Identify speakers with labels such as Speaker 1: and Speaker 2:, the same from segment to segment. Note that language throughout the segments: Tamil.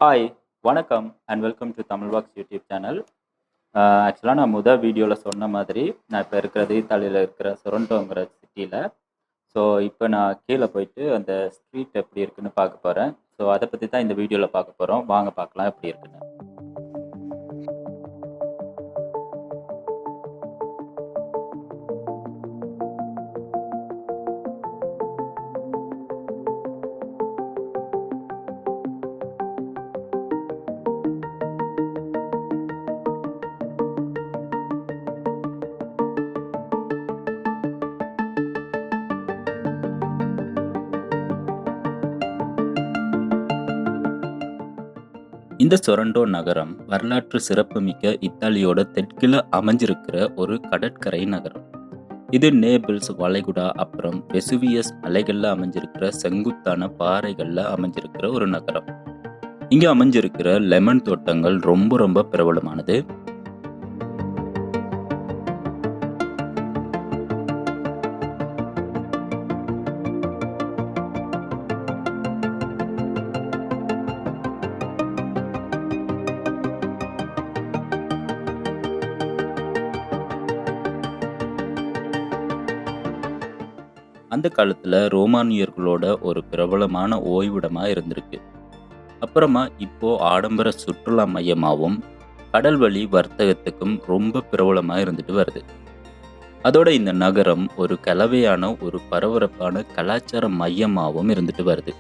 Speaker 1: ஹாய், வணக்கம் and welcome to Tamil walks YouTube channel. ஆக்சுவலாக நான் வீடியோவில் சொன்ன மாதிரி நான் இப்போ இருக்கிறது இத்தாலியில் இருக்கிற சொரண்டோங்கிற சிட்டியில். ஸோ இப்போ நான் கீழே போயிட்டு அந்த ஸ்ட்ரீட் எப்படி இருக்குன்னு பார்க்க போகிறேன். ஸோ அதை பற்றி தான் இந்த வீடியோவில் பார்க்க போகிறோம். வாங்க பார்க்கலாம் எப்படி இருக்குன்னு. இந்த சொரண்டோ நகரம் வரலாற்று சிறப்புமிக்க இத்தாலியோட தெற்கில் அமைஞ்சிருக்கிற ஒரு கடற்கரை நகரம். இது நேபிள்ஸ் வளைகுடா அப்புறம் வெசுவியஸ் மலைகளில் அமைஞ்சிருக்கிற செங்குத்தான பாறைகளில் அமைஞ்சிருக்கிற ஒரு நகரம். இங்கே அமைஞ்சிருக்கிற லெமன் தோட்டங்கள் ரொம்ப ரொம்ப பிரபலமானது. அந்த காலத்தில் ரோமானியர்களோட ஒரு பிரபலமான ஓய்விடமாக இருந்திருக்கு. அப்புறமா இப்போ ஆடம்பர சுற்றுலா மையமாகவும் கடல்வழி வர்த்தகத்துக்கும் ரொம்ப பிரபலமாக இருந்துட்டு வருது. அதோட இந்த நகரம் ஒரு கலவையான ஒரு பரபரப்பான கலாச்சார மையமாகவும் இருந்துட்டு வருது.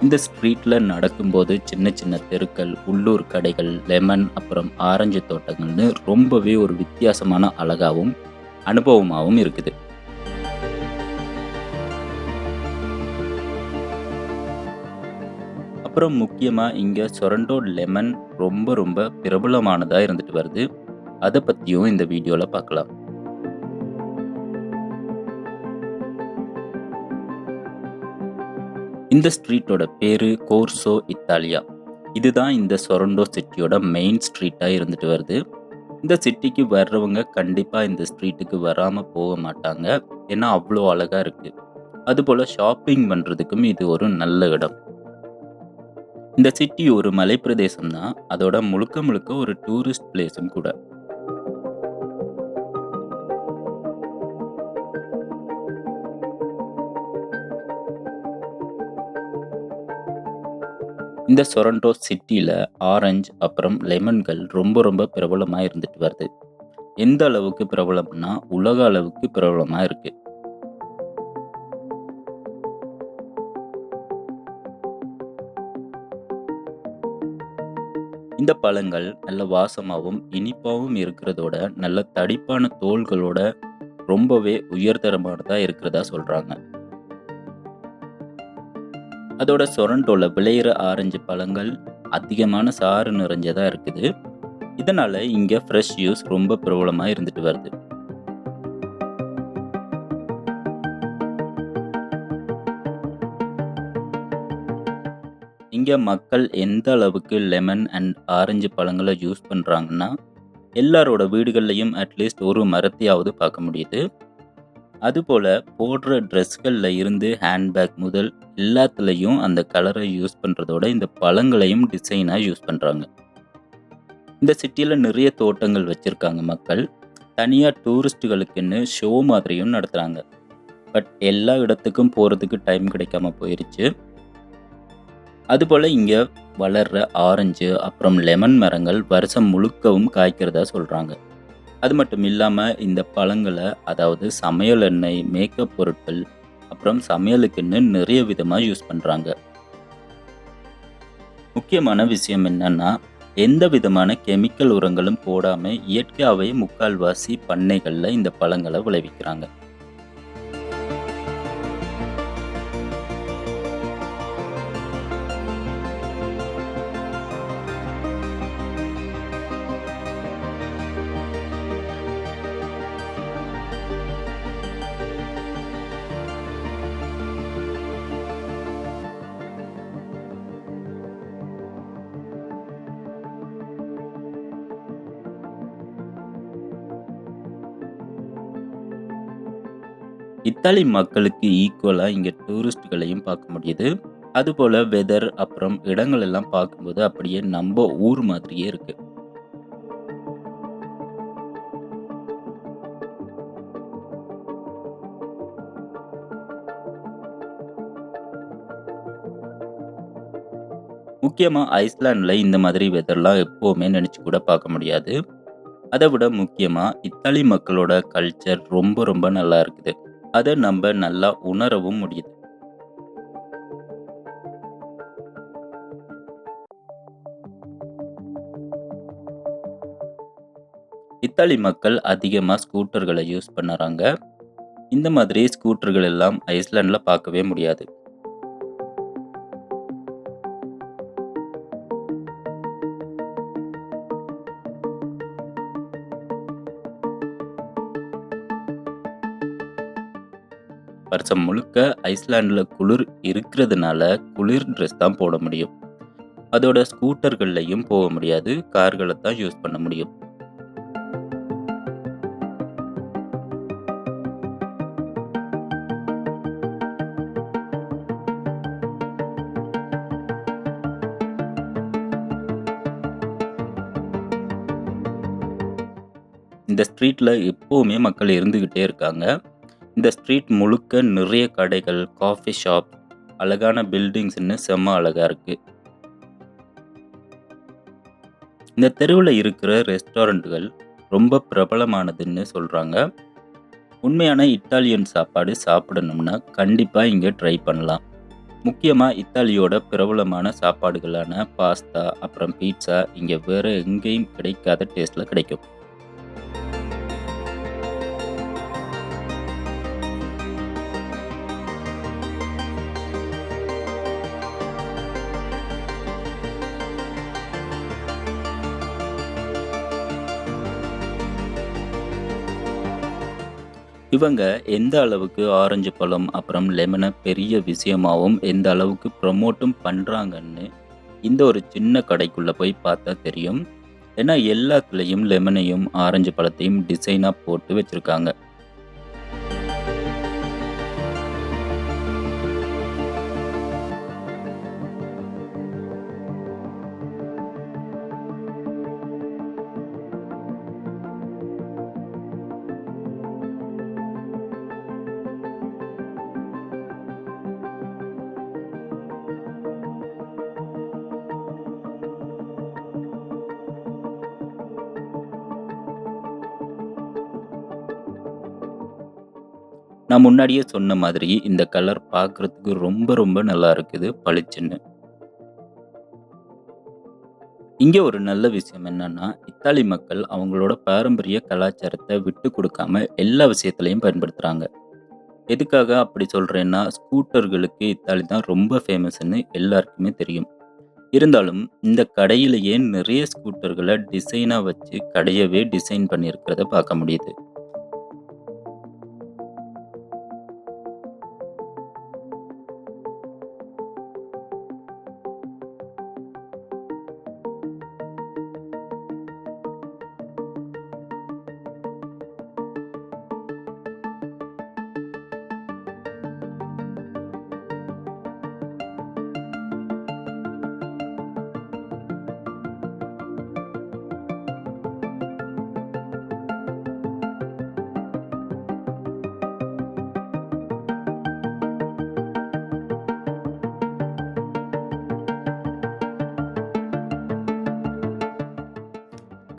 Speaker 1: இந்த ஸ்ட்ரீட்டில் நடக்கும்போது சின்ன சின்ன தெருக்கள், உள்ளூர் கடைகள், லெமன் அப்புறம் ஆரஞ்சு தோட்டங்கள்னு ரொம்பவே ஒரு வித்தியாசமான அழகாகவும் அனுபவமாகவும் இருக்குது. அப்புறம் முக்கியமாக இங்கே சொரண்டோ லெமன் ரொம்ப ரொம்ப பிரபலமானதாக இருந்துட்டு வருது. அதை பற்றியும் இந்த வீடியோவில் பார்க்கலாம். இந்த ஸ்ட்ரீட்டோட பேரு கோர்சோ இத்தாலியா. இதுதான் இந்த சொரண்டோ சிட்டியோட மெயின் ஸ்ட்ரீட்டாக இருந்துட்டு வருது. இந்த சிட்டிக்கு வர்றவங்க கண்டிப்பாக இந்த ஸ்ட்ரீட்டுக்கு வராமல் போக மாட்டாங்க. ஏன்னா அவ்வளோ அழகாக இருக்குது. அதுபோல் ஷாப்பிங் பண்ணுறதுக்கும் இது ஒரு நல்ல இடம். இந்த சிட்டி ஒரு மலைப்பிரதேசம் தான். அதோட முழுக்க முழுக்க ஒரு டூரிஸ்ட் பிளேஸும் கூட. இந்த சொரண்டோ சிட்டியில் ஆரஞ்சு அப்புறம் லெமன்கள் ரொம்ப ரொம்ப பிரபலமாக இருந்துட்டு வருது. எந்த அளவுக்கு பிரபலம்னா உலக அளவுக்கு பிரபலமாக இருக்கு. இந்த பழங்கள் நல்ல வாசமாகவும் இனிப்பாகவும் இருக்கிறதோட நல்ல தடிப்பான தோள்களோட ரொம்பவே உயர்தரமானதாக இருக்கிறதா சொல்கிறாங்க. அதோட சொரண்டோல விளையிற ஆரஞ்சு பழங்கள் அதிகமான சாறு நிறைஞ்சதா இருக்குது. இதனால இங்க ஃப்ரெஷ் ஜூஸ் ரொம்ப பிரபலமா இருந்துட்டு வருது. இங்க மக்கள் எந்த அளவுக்கு லெமன் அண்ட் ஆரஞ்சு பழங்களை யூஸ் பண்றாங்கன்னா எல்லாரோட வீடுகள்லையும் அட்லீஸ்ட் ஒரு மரத்தையாவது பார்க்க முடியுது. அதுபோல் போடுற ட்ரெஸ்களில் இருந்து ஹேண்ட்பேக் முதல் எல்லாத்துலேயும் அந்த கலரை யூஸ் பண்ணுறதோட இந்த பழங்களையும் டிசைனாக யூஸ் பண்ணுறாங்க. இந்த சிட்டியில் நிறைய தோட்டங்கள் வச்சுருக்காங்க மக்கள். தனியாக டூரிஸ்ட்டுகளுக்குன்னு ஷோ மாதிரியும் நடத்துகிறாங்க. பட் எல்லா இடத்துக்கும் போகிறதுக்கு டைம் கிடைக்காம போயிடுச்சு. அதுபோல் இங்கே வளர்கிற ஆரஞ்சு அப்புறம் லெமன் மரங்கள் வருஷம் முழுக்கவும் காய்க்கிறதா சொல்கிறாங்க. அது மட்டும் இல்லாமல் இந்த பழங்களை அதாவது சமையல் எண்ணெய், மேக்கப் பொருட்கள் அப்புறம் சமையலுக்குன்னு நிறைய விதமாக யூஸ் பண்ணுறாங்க. முக்கியமான விஷயம் என்னன்னா எந்த விதமான கெமிக்கல் உரங்களும் போடாமல் இயற்கையாகவே முக்கால்வாசி பண்ணைகளில் இந்த பழங்களை விளைவிக்கிறாங்க. இத்தாலி மக்களுக்கு ஈக்குவலா இங்க டூரிஸ்ட்களையும் பார்க்க முடியுது. அதுபோல வெதர் அப்புறம் இடங்கள் எல்லாம் பார்க்கும்போது அப்படியே நம்ம ஊர் மாதிரியே இருக்கு. முக்கியமா ஐஸ்லாண்ட்ல இந்த மாதிரி வெதர்லாம் எப்பவுமே நினைச்சு கூட பார்க்க முடியாது. அதை விட முக்கியமா இத்தாலி மக்களோட கல்ச்சர் ரொம்ப ரொம்ப நல்லா இருக்குது. அதை நம்ம நல்லா உணரவும் முடியுது. இத்தாலி மக்கள் அதிகமா ஸ்கூட்டர்களை யூஸ் பண்ணறாங்க. இந்த மாதிரி ஸ்கூட்டர்கள் எல்லாம் ஐஸ்லாண்ட்ல பார்க்கவே முடியாது. வருஷம் முழுக்க ஐஸ்லாண்ட்ல குளிர் இருக்கிறதுனால குளிர் ட்ரெஸ் தான் போட முடியும். அதோட ஸ்கூட்டர்கள்லையும் போக முடியாது. கார்களை தான் யூஸ் பண்ண முடியும். இந்த ஸ்ட்ரீட்ல எப்பவுமே மக்கள் இருந்துகிட்டே இருக்காங்க. இந்த ஸ்ட்ரீட் முழுக்க நிறைய கடைகள், காஃபி ஷாப், அழகான பில்டிங்ஸ்ன்னு செம்ம அழகா இருக்கு. இந்த தெருவுல இருக்கிற ரெஸ்டாரண்ட்கள் ரொம்ப பிரபலமானதுன்னு சொல்றாங்க. உண்மையான இத்தாலியன் சாப்பாடு சாப்பிடணும்னா கண்டிப்பா இங்க ட்ரை பண்ணலாம். முக்கியமா இத்தாலியோட பிரபலமான சாப்பாடுகளான பாஸ்தா அப்புறம் பீட்சா இங்க வேற எங்கேயும் கிடைக்காத டேஸ்ட்ல கிடைக்கும். இவங்க எந்த அளவுக்கு ஆரஞ்சு பழம் அப்புறம் லெமனை பெரிய விஷயமாவும் எந்த அளவுக்கு ப்ரமோட்டும் பண்றாங்கன்னு இந்த ஒரு சின்ன கடைக்குள்ள போய் பார்த்தா தெரியும். ஏன்னா எல்லாத்துலேயும் லெமனையும் ஆரஞ்சு பழத்தையும் டிசைனா போட்டு வச்சிருக்காங்க. நான் முன்னாடியே சொன்ன மாதிரி இந்த கலர் பார்க்கறதுக்கு ரொம்ப ரொம்ப நல்லா இருக்குது பளிச்சுன்னு. இங்க ஒரு நல்ல விஷயம் என்னன்னா, இத்தாலி மக்கள் அவங்களோட பாரம்பரிய கலாச்சாரத்தை விட்டு கொடுக்காம எல்லா விஷயத்திலையும் பயன்படுத்துறாங்க. எதுக்காக அப்படி சொல்றேன்னா, ஸ்கூட்டர்களுக்கு இத்தாலி தான் ரொம்ப ஃபேமஸ்ன்னு எல்லாருக்குமே தெரியும். இருந்தாலும் இந்த கடையிலேயே நிறைய ஸ்கூட்டர்களை டிசைனா வச்சு கடையவே டிசைன் பண்ணியிருக்கிறத பார்க்க முடியுது.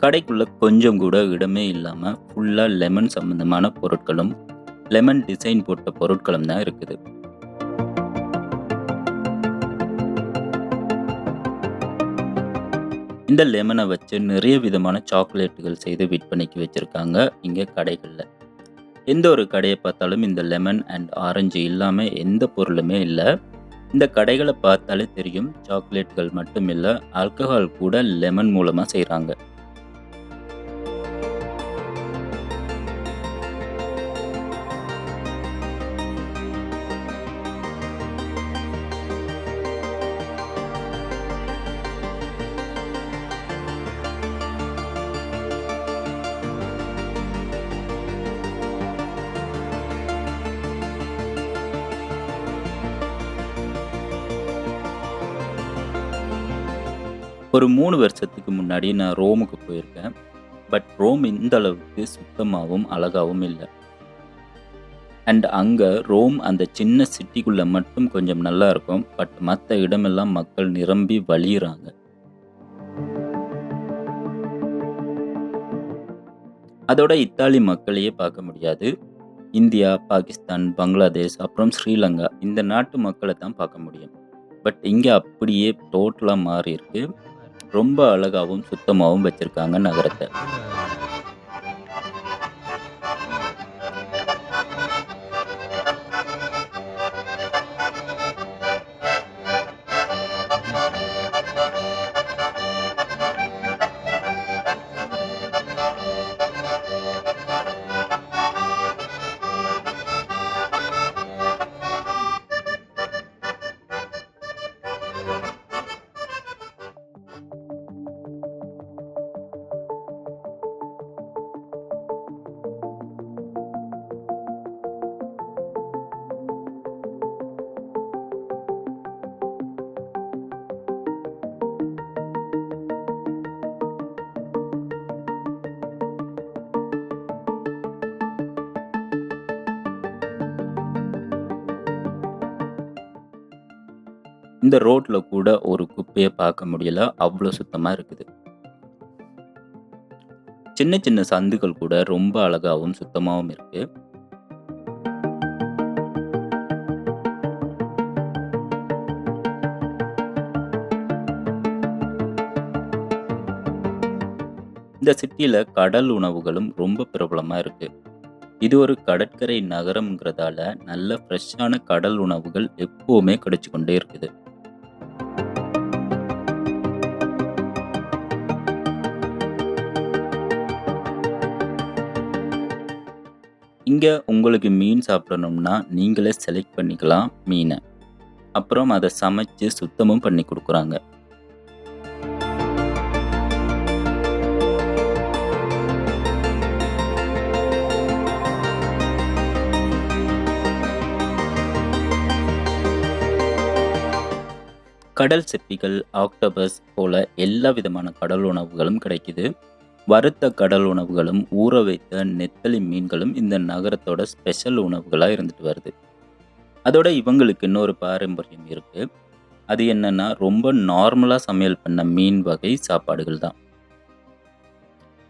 Speaker 1: கடைக்குள்ள கொஞ்சம் கூட இடமே இல்லாம ஃபுல்லா லெமன் சம்பந்தமான பொருட்களும், லெமன் டிசைன் போட்ட பொருட்களும் தான் இருக்குது. இந்த லெமனை வச்சு நிறைய விதமான சாக்லேட்டுகள் செய்து விற்பனைக்கு வச்சிருக்காங்க இங்க கடைகள்ல. எந்த ஒரு கடையை பார்த்தாலும் இந்த லெமன் அண்ட் ஆரஞ்சு இல்லாம எந்த பொருளுமே இல்ல. இந்த கடைகளை பார்த்தாலே தெரியும், சாக்லேட்டுகள் மட்டும் இல்ல, ஆல்கஹால் கூட லெமன் மூலமா செய்றாங்க. ஒரு 3 வருஷத்துக்கு முன்னாடி நான் ரோமுக்கு போயிருக்கேன். பட் ரோம் இந்த அளவுக்கு சுத்தமாவும், அழகாவும் இல்ல. அண்ட் அங்க ரோம் அந்த சின்ன சிட்டிக்குள்ள மட்டும் கொஞ்சம் நல்லா இருக்கும். பட் மத்த இடமெல்லாம் மக்கள் நிரம்பி வழியிறாங்க. அதோட இத்தாலி மக்களையே பார்க்க முடியாது. இந்தியா, பாகிஸ்தான், பங்களாதேஷ், அப்புறம் ஸ்ரீலங்கா இந்த நாட்டு மக்கள தான் பார்க்க முடியும். பட் இங்க அப்படியே டோட்டலா மாறியிருக்கு. ரொம்ப அழகாவும், சுத்தமாவும் வச்சிருக்காங்க நகரத்த. இந்த ரோட்ல கூட ஒரு குப்பைய பார்க்க முடியல. அவ்ளோ சுத்தமா இருக்குது. சின்ன சின்ன சந்துகள் கூட ரொம்ப அழகாவும், சுத்தமாவும் இருக்கு. இந்த சிட்டில கடல் உணவுகளும் ரொம்ப பிரபலமா இருக்கு. இது ஒரு கடற்கரை நகரம்ங்கிறதால நல்ல ஃப்ரெஷ்ஷான கடல் உணவுகள் எப்பவுமே கிடைச்சு கொண்டே இருக்குது. இங்க உங்களுக்கு மீன் சாப்பிடணும்னா நீங்களே செலக்ட் பண்ணிக்கலாம் மீன. அப்புறம் அத சமைச்சு சுத்தமும் பண்ணி குடுக்குறாங்க. கடல் சிப்பிகள், ஆக்டோபஸ் போல எல்லா விதமான கடல் உணவுகளும் கிடைக்குது. வறுத்த கடல் உணவுகளும், ஊற வைத்த நெத்தலி மீன்களும் இந்த நகரத்தோட ஸ்பெஷல் உணவுகளா இருந்துட்டு வருது. அதோட இவங்களுக்கு இன்னொரு பாரம்பரியம் இருக்கு. அது என்னன்னா, ரொம்ப நார்மலா சமையல் பண்ண மீன் வகை சாப்பாடுகள் தான்.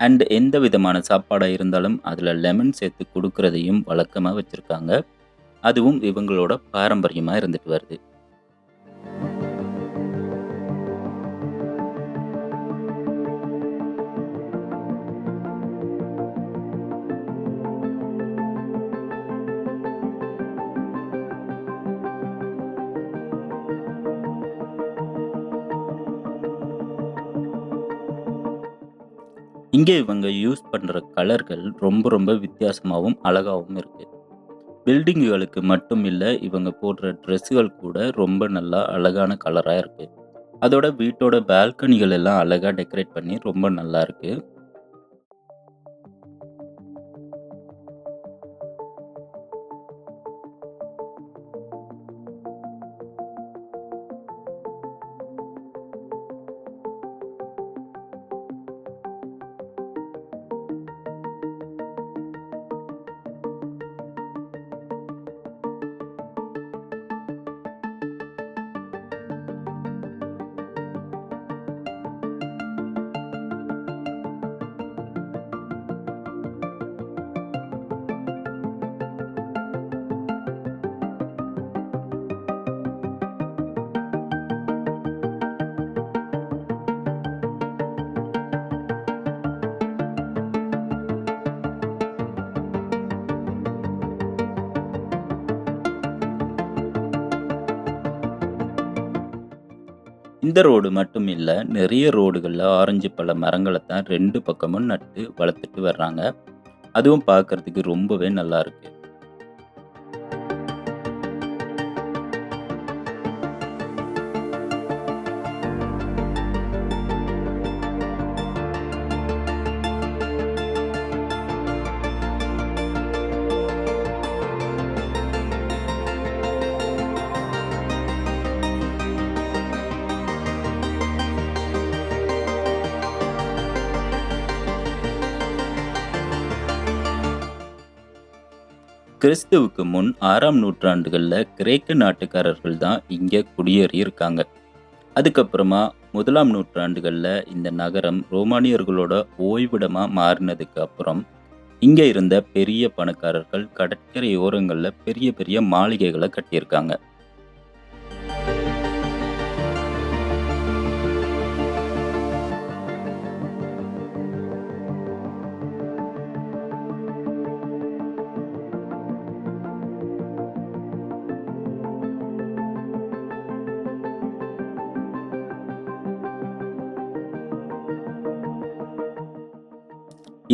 Speaker 1: அண்ட் எந்த விதமான சாப்பாடா இருந்தாலும் அதுல லெமன் சேர்த்து குடுக்குறதையும் வழக்கமா வச்சிருக்காங்க. அதுவும் இவங்களோட பாரம்பரியமா இருந்துட்டு வருது. இங்கே இவங்க யூஸ் பண்ற கலர்கள் ரொம்ப ரொம்ப வித்தியாசமாவும், அழகாவும் இருக்கு. பில்டிங்குகளுக்கு மட்டும் இல்ல, இவங்க போடுற ட்ரெஸ்ஸுகள் கூட ரொம்ப நல்லா அழகான கலரா இருக்கு. அதோட வீட்டோட பால்கனிகள் எல்லாம் அழகா டெக்கரேட் பண்ணி ரொம்ப நல்லா இருக்கு. இந்த ரோடு மட்டும் இல்ல, நிறைய ரோடுகள்ல ஆரஞ்சு பழ மரங்கள தான் 2 பக்கமும் நட்டு வளர்த்துட்டு வர்றாங்க. அதுவும் பார்க்கறதுக்கு ரொம்பவே நல்லா இருக்கு. கிறிஸ்துவுக்கு முன் 6ஆம் நூற்றாண்டுகளில் கிரேக்க நாட்டுக்காரர்கள் தான் இங்கே குடியேறி இருக்காங்க. அதுக்கப்புறமா 1ஆம் நூற்றாண்டுகளில் இந்த நகரம் ரோமானியர்களோட ஓய்விடமாக மாறினதுக்கு அப்புறம் இங்கே இருந்த பெரிய பணக்காரர்கள் கடற்கரை ஓரங்களில் பெரிய பெரிய மாளிகைகளை கட்டியிருக்காங்க.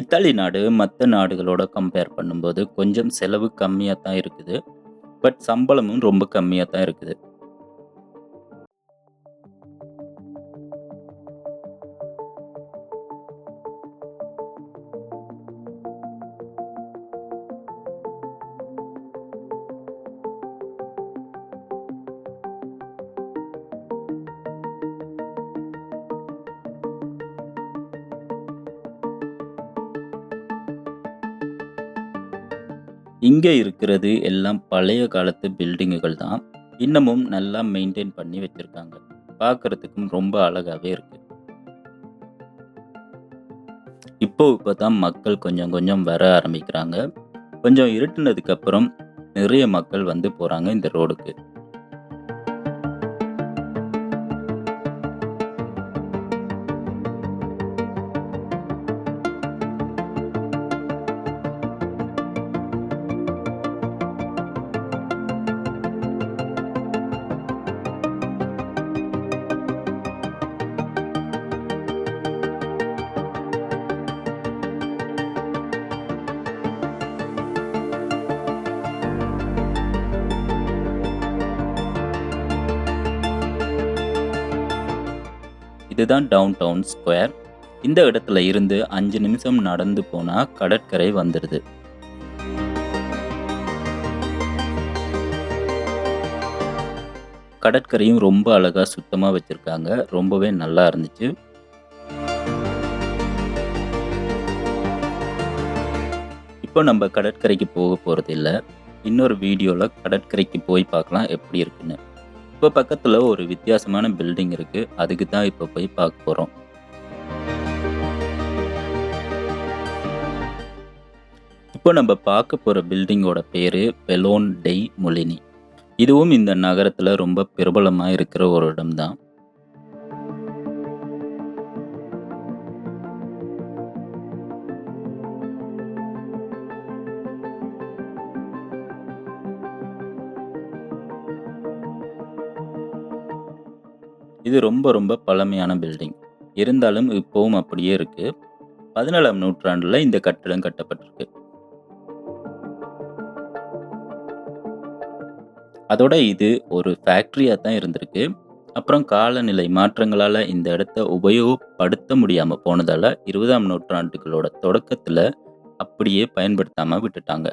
Speaker 1: இத்தாலி நாடு மற்ற நாடுகளோட கம்பேர் பண்ணும்போது கொஞ்சம் செலவு கம்மியாக தான் இருக்குது. பட் சம்பளமும் ரொம்ப கம்மியாக தான் இருக்குது. இங்கே இருக்கிறது எல்லாம் பழைய காலத்து பில்டிங்குகள் தான். இன்னமும் நல்லா மெயின்டைன் பண்ணி வச்சிருக்காங்க. பார்க்கறதுக்கும் ரொம்ப அழகாவே இருக்கு. இப்போ தான் மக்கள் கொஞ்சம் கொஞ்சம் வர ஆரம்பிக்கிறாங்க. கொஞ்சம் இருட்டுனதுக்கு அப்புறம் நிறைய மக்கள் வந்து போறாங்க இந்த ரோடுக்கு. இதுதான் டவுன் டவுன் ஸ்கொயர். இந்த இடத்துல இருந்து 5 நிமிஷம் நடந்து போனா கடற்கரை வந்துடுது. கடற்கரையும் ரொம்ப அழகா சுத்தமா வச்சிருக்காங்க. ரொம்பவே நல்லா இருந்துச்சு. இப்போ நம்ம கடற்கரைக்கு போக போறது இல்ல. இன்னொரு வீடியோல கடற்கரைக்கு போய் பார்க்கலாம் எப்படி இருக்குன்னு. இப்போ பக்கத்துல ஒரு வித்தியாசமான பில்டிங் இருக்கு. அதுக்கு தான் இப்போ போய் பார்க்க போறோம். இப்போ நம்ம பார்க்க போற பில்டிங்கோட பேரு பெலோன் டெய் மொலினி. இதுவும் இந்த நகரத்துல ரொம்ப பிரபலமா இருக்கிற ஒரு இடம் தான். இது ரொம்ப ரொம்ப பழமையான பில்டிங். இருந்தாலும் இப்போவும் அப்படியே இருக்கு. 17ஆம் நூற்றாண்டுல இந்த கட்டடம் கட்டப்பட்டிருக்கு. அதோட இது ஒரு ஃபேக்டரியா தான் இருந்திருக்கு. அப்புறம் காலநிலை மாற்றங்களால இந்த இடத்த உபயோகப்படுத்த முடியாம போனதால 20ஆம் நூற்றாண்டுகளோட தொடக்கத்துல அப்படியே பயன்படுத்தாம விட்டுட்டாங்க.